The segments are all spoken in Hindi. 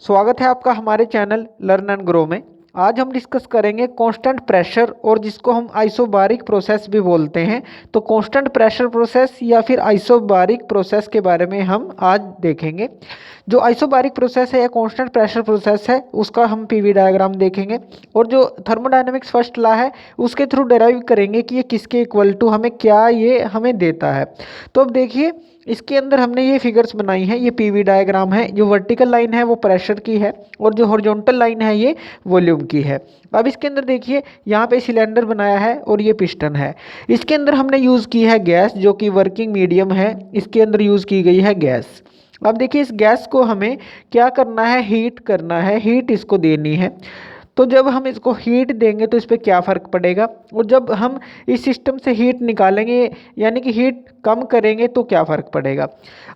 स्वागत है आपका हमारे चैनल लर्न एंड ग्रो में। आज हम डिस्कस करेंगे कांस्टेंट प्रेशर और जिसको हम आइसोबारिक प्रोसेस भी बोलते हैं। तो कांस्टेंट प्रेशर प्रोसेस या फिर आइसोबारिक प्रोसेस के बारे में हम आज देखेंगे। जो आइसोबारिक प्रोसेस है या कांस्टेंट प्रेशर प्रोसेस है उसका हम पीवी डायग्राम देखेंगे और जो थर्मोडायनेमिक्स फर्स्ट लॉ है उसके थ्रू डेराइव करेंगे कि ये किसके इक्वल टू हमें क्या ये हमें देता है। तो अब देखिए इसके अंदर हमने ये फिगर्स बनाई हैं, ये पीवी डायग्राम है। जो वर्टिकल लाइन है वो प्रेशर की है और जो हॉरिजॉन्टल लाइन है ये वॉल्यूम की है। अब इसके अंदर देखिए यहाँ पे सिलेंडर बनाया है और ये पिस्टन है। इसके अंदर हमने यूज़ की है गैस जो कि वर्किंग मीडियम है, इसके अंदर यूज़ की गई है गैस। अब देखिए इस गैस को हमें क्या करना है, हीट करना है, हीट इसको देनी है। तो जब हम इसको हीट देंगे तो इस पर क्या फ़र्क पड़ेगा, और जब हम इस सिस्टम से हीट निकालेंगे यानी कि हीट कम करेंगे तो क्या फ़र्क पड़ेगा।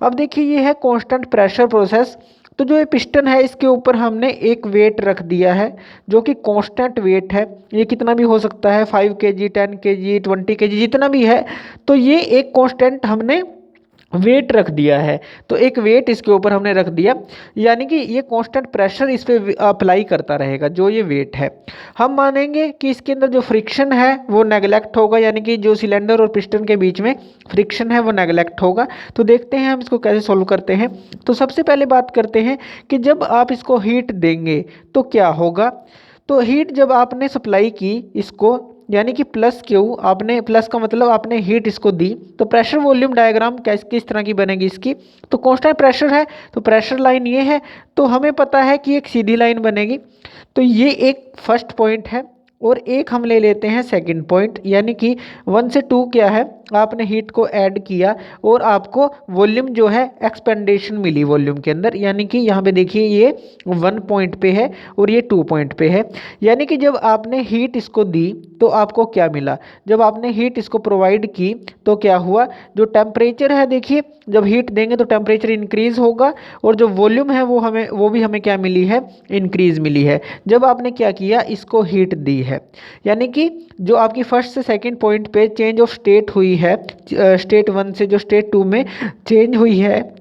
अब देखिए ये है कांस्टेंट प्रेशर प्रोसेस। तो जो ये पिस्टन है इसके ऊपर हमने एक वेट रख दिया है जो कि कांस्टेंट वेट है। ये कितना भी हो सकता है, 5 kg, 10 kg, 20 kg, जितना भी है। तो ये एक कांस्टेंट हमने वेट रख दिया है। तो एक वेट इसके ऊपर हमने रख दिया यानी कि ये कांस्टेंट प्रेशर इस पे अप्लाई करता रहेगा जो ये वेट है। हम मानेंगे कि इसके अंदर जो फ्रिक्शन है वो नेगलेक्ट होगा, यानी कि जो सिलेंडर और पिस्टन के बीच में फ्रिक्शन है वो नेगलेक्ट होगा। तो देखते हैं हम इसको कैसे सोल्व करते हैं। तो सबसे पहले बात करते हैं कि जब आप इसको हीट देंगे तो क्या होगा। तो हीट जब आपने सप्लाई की इसको यानी कि प्लस क्यू, आपने प्लस का मतलब आपने हीट इसको दी, तो प्रेशर वॉल्यूम डायग्राम किस तरह की बनेगी इसकी। तो कांस्टेंट प्रेशर है तो प्रेशर लाइन ये है, तो हमें पता है कि एक सीधी लाइन बनेगी। तो ये एक फर्स्ट पॉइंट है और एक हम ले लेते हैं सेकंड पॉइंट, यानी कि 1 से 2 क्या है, आपने हीट को ऐड किया और आपको वॉल्यूम जो है एक्सपेंडेशन मिली वॉल्यूम के अंदर, यानी कि यहाँ पे देखिए ये 1 पॉइंट पे है और ये 2 पॉइंट पे है। यानी कि जब आपने हीट इसको दी तो आपको क्या मिला, जब आपने हीट इसको प्रोवाइड की तो क्या हुआ, जो टेम्परेचर है देखिए जब हीट देंगे तो टेम्परेचर इंक्रीज होगा और जो वॉल्यूम है वो भी हमें क्या मिली है, इंक्रीज मिली है जब आपने क्या किया, इसको हीट दी है। यानी कि जो आपकी फर्स्ट से सेकंड पॉइंट पे चेंज ऑफ स्टेट हुई है, स्टेट 1 से जो स्टेट 2 में चेंज हुई है,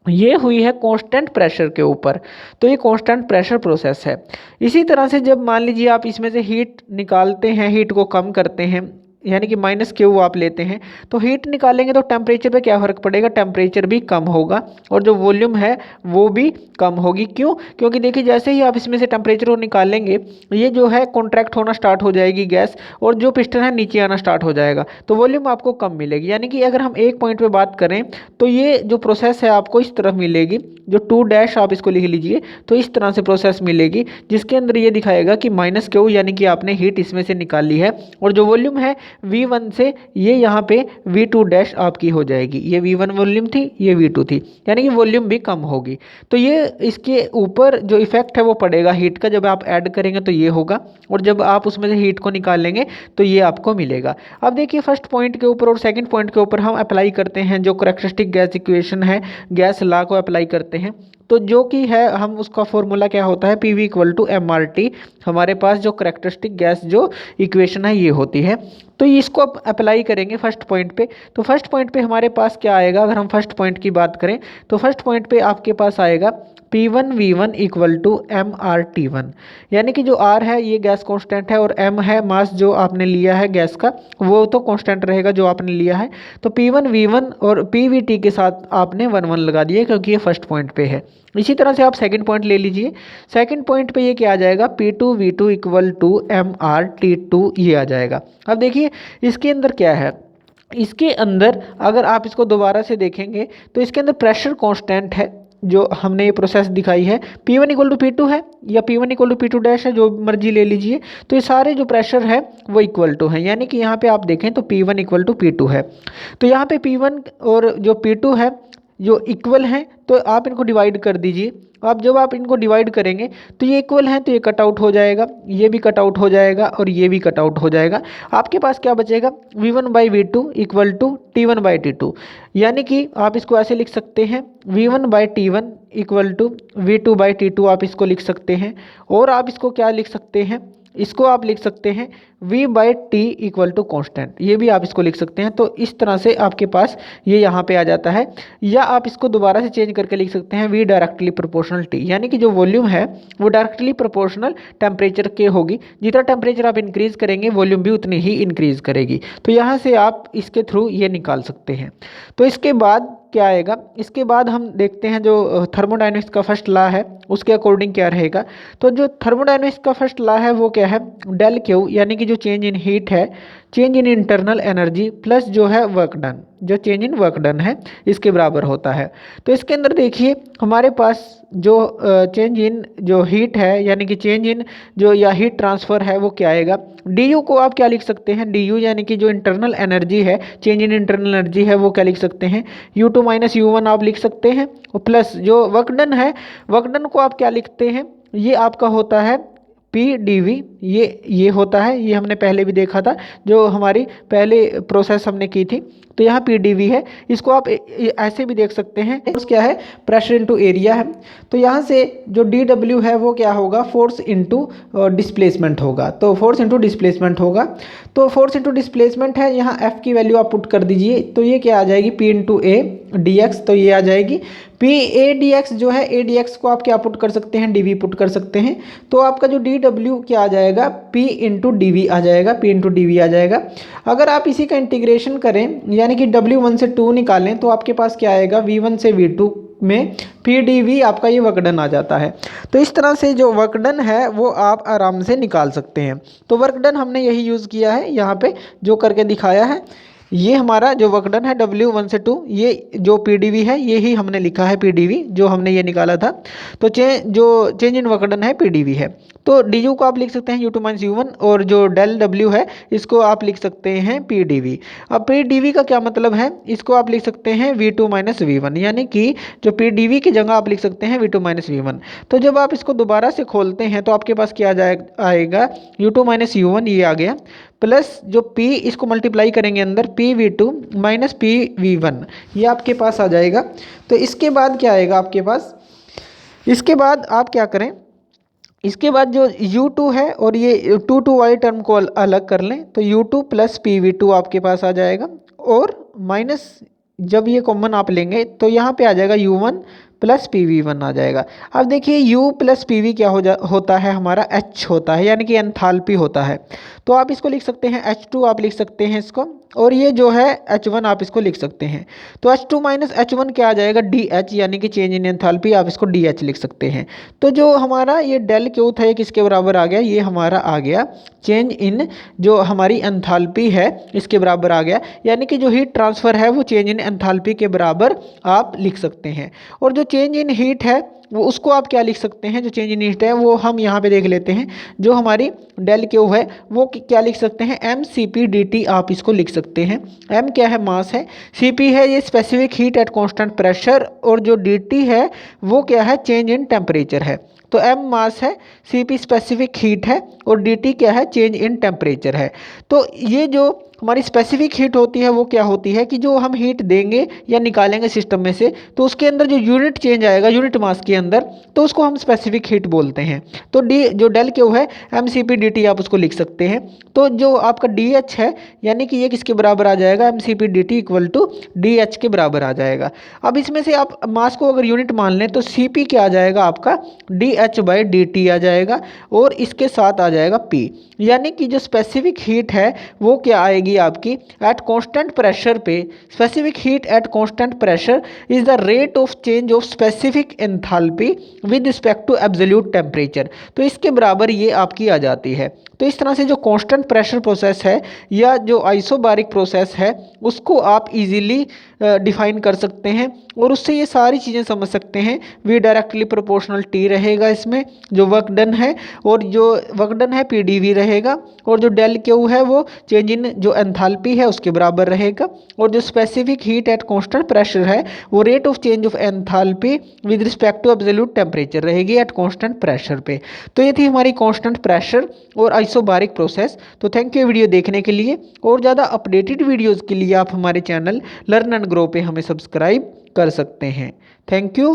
ये हुई है कांस्टेंट प्रेशर के ऊपर। तो ये कांस्टेंट प्रेशर प्रोसेस है। इसी तरह से जब मान लीजिए आप इसमें से हीट निकालते हैं, हीट को कम करते हैं यानी कि माइनस क्यू आप लेते हैं, तो हीट निकालेंगे तो टेम्परेचर पे क्या फ़र्क पड़ेगा, टेम्परेचर भी कम होगा और जो वॉल्यूम है वो भी कम होगी। क्यों, क्योंकि देखिए जैसे ही आप इसमें से टेम्परेचर को निकालेंगे ये जो है कॉन्ट्रैक्ट होना स्टार्ट हो जाएगी गैस, और जो पिस्टन है नीचे आना स्टार्ट हो जाएगा, तो वॉल्यूम आपको कम मिलेगी। यानी कि अगर हम एक पॉइंट पर बात करें तो ये जो प्रोसेस है आपको इस तरफ मिलेगी, जो 2 आप इसको लिख लीजिए, तो इस तरह से प्रोसेस मिलेगी जिसके अंदर ये दिखाएगा कि माइनस क्यू यानी कि आपने हीट इसमें से निकाल ली है और जो वॉल्यूम है V1 से ये यहाँ पे V2 आपकी हो जाएगी। ये V1 वॉल्यूम थी, ये V2 थी, यानी कि वॉल्यूम भी कम होगी। तो ये इसके ऊपर जो इफेक्ट है वो पड़ेगा हीट का, जब आप ऐड करेंगे तो ये होगा और जब आप उसमें से हीट को निकालेंगे तो ये आपको मिलेगा। अब देखिए फर्स्ट पॉइंट के ऊपर और सेकंड पॉइंट के ऊपर हम अप्लाई करते हैं जो करैक्टरिस्टिक गैस इक्वेशन है, गैस लॉ को अप्लाई करते हैं। तो जो कि है हम उसका फॉर्मूला क्या होता है, PV = mRT। हमारे पास जो करैक्टरिस्टिक गैस जो इक्वेशन है ये होती है। तो इसको अब अप्लाई करेंगे फर्स्ट पॉइंट पे। तो फर्स्ट पॉइंट पे हमारे पास क्या आएगा, अगर हम फर्स्ट पॉइंट की बात करें तो फर्स्ट पॉइंट पे आपके पास आएगा P1V1 = mRT1, यानी कि जो R है ये गैस कांस्टेंट है और M है मास जो आपने लिया है गैस का, वो तो कांस्टेंट रहेगा जो आपने लिया है। तो P1V1 और PVT के साथ आपने 1 1 लगा दिए क्योंकि ये फर्स्ट पॉइंट पे है। इसी तरह से आप सेकंड पॉइंट ले लीजिए। सेकंड पॉइंट पे ये क्या आ जाएगा, P2V2 = mRT2 ये आ जाएगा। अब देखिए इसके अंदर क्या है, इसके अंदर अगर आप इसको दोबारा से देखेंगे तो इसके अंदर प्रेशर कांस्टेंट है जो हमने ये प्रोसेस दिखाई है, P1 = P2 है या P1 = P2 है, जो मर्जी ले लीजिए। तो ये सारे जो प्रेशर है वो इक्वल टू है, यानी कि यहाँ पे आप देखें तो P1 = P2 है। तो यहाँ पे P1 और जो P2 है जो इक्वल हैं तो आप इनको डिवाइड कर दीजिए। अब जब आप इनको डिवाइड करेंगे तो ये इक्वल हैं तो ये कट आउट हो जाएगा, ये भी कट आउट हो जाएगा और ये भी कट आउट हो जाएगा। आपके पास क्या बचेगा, V1/V2 = T1/T2, यानी कि आप इसको ऐसे लिख सकते हैं V1/T1 = V2/T2 आप इसको लिख सकते हैं। और आप इसको क्या लिख सकते हैं, इसको आप लिख सकते हैं V/T इक्वल टू कॉन्स्टेंट, ये भी आप इसको लिख सकते हैं। तो इस तरह से आपके पास ये यहाँ पे आ जाता है, या आप इसको दोबारा से चेंज करके लिख सकते हैं V डायरेक्टली प्रोपोर्शनल T, यानी कि जो वॉल्यूम है वो डायरेक्टली प्रोपोर्शनल टेम्परेचर के होगी। जितना टेम्परेचर आप इंक्रीज़ करेंगे वॉल्यूम भी उतनी ही इंक्रीज़ करेगी। तो यहाँ से आप इसके थ्रू ये निकाल सकते हैं। तो इसके बाद क्या आएगा, इसके बाद हम देखते हैं जो थर्मोडायनेमिक्स का फर्स्ट लॉ है उसके अकॉर्डिंग क्या रहेगा। तो जो थर्मोडायनेमिक्स का फर्स्ट लॉ है वो क्या है, डेल क्यू, यानी कि जो चेंज इन हीट है, change in internal energy plus जो है वर्क डन, जो चेंज इन वर्क डन है इसके बराबर होता है। तो इसके अंदर देखिए हमारे पास जो चेंज इन जो हीट है, यानी कि चेंज इन जो या हीट ट्रांसफ़र है वो क्या आएगा, डी यू को आप क्या लिख सकते हैं, डी यू यानी कि जो इंटरनल एनर्जी है, चेंज इन इंटरनल एनर्जी है वो क्या लिख सकते हैं, U2 माइनस U1 आप लिख सकते हैं। और प्लस जो वर्क डन है, वर्क डन को आप क्या लिखते हैं, ये आपका होता है PdV, ये होता है, ये हमने पहले भी देखा था जो हमारी पहले प्रोसेस हमने की थी। तो यहाँ PdV है, इसको आप ऐसे भी देख सकते हैं। फोर्स क्या है, प्रेशर इनटू एरिया है। तो यहाँ से जो dW है वो क्या होगा, फोर्स इनटू डिस्प्लेसमेंट होगा। तो फोर्स इनटू डिस्प्लेसमेंट होगा, तो फोर्स इनटू डिस्प्लेसमेंट है, यहाँ F की वैल्यू आप पुट कर दीजिए। तो ये क्या आ जाएगी, P इंटू A dx, तो ये आ जाएगी P A dx जो है, A dx को आप क्या पुट कर सकते हैं, dV पुट कर सकते हैं। तो आपका जो dW क्या आ जाएगा, P इंटू dV आ जाएगा, P इंटू dV आ जाएगा। अगर आप इसी का इंटीग्रेशन करें, यानी कि W1 से 2 निकालें, तो आपके पास क्या आएगा, V1 से V2 में PdV आपका ये वर्कडन आ जाता है। तो इस तरह से जो वर्कडन है वो आप आराम से निकाल सकते हैं। तो वर्कडन हमने यही यूज़ किया है, यहाँ पे जो करके दिखाया है। ये हमारा जो वर्कडन है W1 से 2, ये जो PdV है ये ही हमने लिखा है, PdV जो हमने ये निकाला था। तो जो चेंज इन वर्कडन है PdV है। तो du को आप लिख सकते हैं U2 माइनस U1, और जो डेल W है इसको आप लिख सकते हैं PdV। अब PdV का क्या मतलब है, इसको आप लिख सकते हैं V2 माइनस V1, यानी कि जो PdV की जगह आप लिख सकते हैं V2 माइनस V1। तो जब आप इसको दोबारा से खोलते हैं तो आपके पास क्या आएगा, U2 माइनस U1 ये आ गया, प्लस जो P इसको मल्टीप्लाई करेंगे अंदर, PV2 माइनस PV1 ये आपके पास आ जाएगा। तो इसके बाद क्या आएगा आपके पास, इसके बाद आप क्या करें, इसके बाद जो U2 है और ये 2 वाली टर्म को अलग कर लें, तो U2 प्लस PV2 आपके पास आ जाएगा, और माइनस जब ये कॉमन आप लेंगे तो यहाँ पे आ जाएगा U1 प्लस PV1 आ जाएगा। अब देखिए U प्लस PV क्या होता है, हमारा H होता है, यानी कि एंथैल्पी होता है। तो आप इसको लिख सकते हैं H2 आप लिख सकते हैं इसको, और ये जो है H1 आप इसको लिख सकते हैं। तो H2 माइनस H1 क्या आ जाएगा, DH, यानी कि चेंज इन एंथैल्पी, आप इसको DH लिख सकते हैं। तो जो हमारा ये डेल क्यू था ये किसके बराबर आ गया, ये हमारा आ गया चेंज इन जो हमारी एंथैल्पी है इसके बराबर आ गया, यानी कि जो हीट ट्रांसफ़र है वो चेंज इन एंथैल्पी के बराबर आप लिख सकते हैं। और जो चेंज इन हीट है वो उसको आप क्या लिख सकते हैं, जो चेंज इन हीट है वो हम यहाँ पे देख लेते हैं। जो हमारी डेल क्यू है वो क्या लिख सकते हैं, mCp/dt आप इसको लिख सकते हैं। m क्या है, मास है, Cp है ये specific heat at constant pressure, और जो dt है वो क्या है, चेंज इन टेम्परेचर है। तो m मास है, Cp स्पेसिफिक हीट है, और dt क्या है, चेंज इन टेम्परेचर है। तो ये जो हमारी स्पेसिफिक हीट होती है वो क्या होती है कि जो हम हीट देंगे या निकालेंगे सिस्टम में से, तो उसके अंदर जो यूनिट चेंज आएगा यूनिट मास के अंदर, तो उसको हम स्पेसिफिक हीट बोलते हैं। तो डी जो डेल क्यू है mCp/dt आप उसको लिख सकते हैं। तो जो आपका DH है, यानी कि ये किसके बराबर आ जाएगा, mCp/dt इक्वल टू DH के बराबर आ जाएगा। अब इसमें से आप मास को अगर यूनिट मान लें तो Cp क्या आ जाएगा आपका, DH/dt आ जाएगा, और इसके साथ आ जाएगा P, यानी कि जो स्पेसिफिक हीट है वो क्या आएगी आपकी, एट कांस्टेंट प्रेशर पे, specific heat at constant pressure is the rate of change of specific enthalpy with respect to absolute temperature. तो इसके बराबर ये आपकी आ जाती है। तो इस तरह से जो कांस्टेंट प्रेशर प्रोसेस है या जो आइसोबारिक प्रोसेस है उसको आप इजीली डिफाइन कर सकते हैं, और उससे ये सारी चीज़ें समझ सकते हैं। V डायरेक्टली प्रोपोर्शनल T रहेगा इसमें जो वर्क डन है, और जो वर्क डन है PdV रहेगा, और जो डेल क्यू है वो चेंज इन जो एंथैल्पी है उसके बराबर रहेगा, और जो specific heat at constant pressure है वो rate of change of enthalpy with respect to absolute temperature रहेगी एट कांस्टेंट प्रेशर पे। तो ये थी हमारी कांस्टेंट प्रेशर और आइसोबारिक प्रोसेस। तो थैंक यू वीडियो देखने के लिए, और ज़्यादा अपडेटेड वीडियोज़ के लिए आप हमारे चैनल लर्न एंड ग्रो पे हमें सब्सक्राइब कर सकते हैं। Thank you.